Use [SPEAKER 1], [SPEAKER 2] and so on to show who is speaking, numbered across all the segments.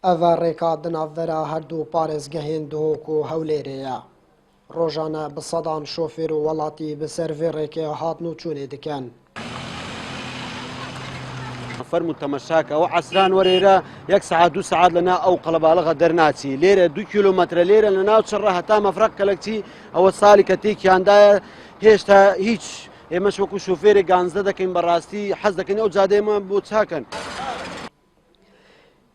[SPEAKER 1] ئەڤە ڕێکا دناڤەرە هەردوو پارێزگەهێن دهۆک و هەولێرەیە. ڕۆژانە بە سەدان شۆفێر و وڵاتی بەسەر vê ڕێکێ هاتن و چوونێ دەکەن.
[SPEAKER 2] فەرمو تەمەشاکە ئەوە عەسران وەرێرە 1 سعات 2 سعات لەنا ئەو قەڵەباڵغە دەرناچی لێرە 2 کیلۆمەترە لێرە لە ناو چڕە هەتا مەفرەق کەلەکچی ئەوە ساڵی کە تێکیاندایە هێشتا هیچ ئێمەش وەکو شۆفێرێک گانزدە دەکەین بەڕاستی حەز دەکەین ئەو جادەیەمە بۆ چاکەن.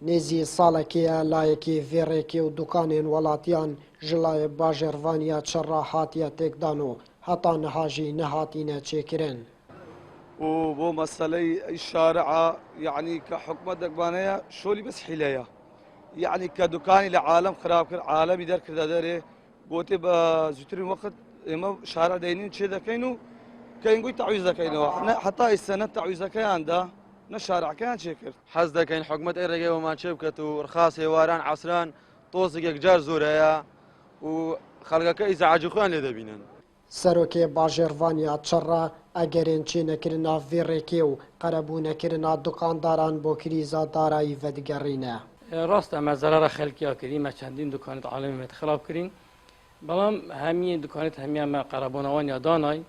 [SPEAKER 1] نێزی ساڵێکەیە لایەکی vê ڕێکێ و دوکانێن وڵاتیان ژلایە باژێڕڤانیا چڕە هاتیە تێکدان و هەتا نەهاژی نەهاتینە چێکردن.
[SPEAKER 3] وبو مسألة الشارع يعني كحكومة دقبانية شولي بس حيلية يعني كدكاني لعالم خراب كر عالم يدار كذا داري قوتي بزوترين وقت إما شارع دينين شيء ذكينو كاين قوي تعويض ذكينو حتى السنة تعويض ذكي عنده نشارع كان شكر
[SPEAKER 4] حز دكين حكومة إيرجي وما شبكة ورخاص هواران عصران توصق جار زوريا وخلقك إذا عجوخان لذبينن
[SPEAKER 1] سەرۆکێ باژێڕڤانیا چڕە ئەگەرێن چێنەکردنا vê ڕێکێ و قەرەبوونەکردنا دوکانداران بۆ کریزا دارایی ڤەدگەڕینە.
[SPEAKER 5] ڕاستە ئەمە زەرارە خەڵکیا کردین مە چەندین دوکانێت عالەمیێت خراپ کردین بەڵام هەمی دوکانێت هەمیانمە قەرەبوونەوانیا دانای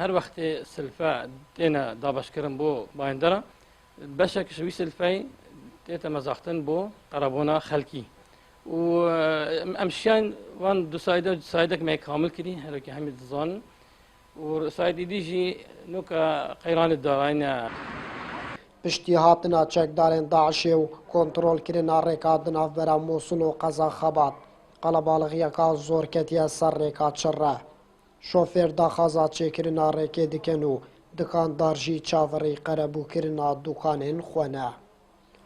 [SPEAKER 5] هەر وەختێ سلفە تێنە دابشکردن بۆ باەندەرە بەشێکش وی سلفەی تێتە مەزاختن بۆ قەرەبوونا خەلکی و ئەمشیان وان دو سایدێکمە کامل کردی هەرۆکی هەمی دزانن و سایدی دیژی نوکە قەیرانی داڕینە.
[SPEAKER 1] پشتی هاتنا چەکدارên داعشê û کۆنتڕۆلکردنا ڕێکا di navbera Mosul û Qezaxebad qelebalixiyeka zor ketiye ser rêka çirre. Şofêr daxwaza çêkirina rêkê dikin û dikandar jî çavirî qerebûkirina dukanên xwe ne.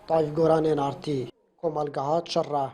[SPEAKER 1] Tayîfgoranên Artî, Komelgeha Çirre.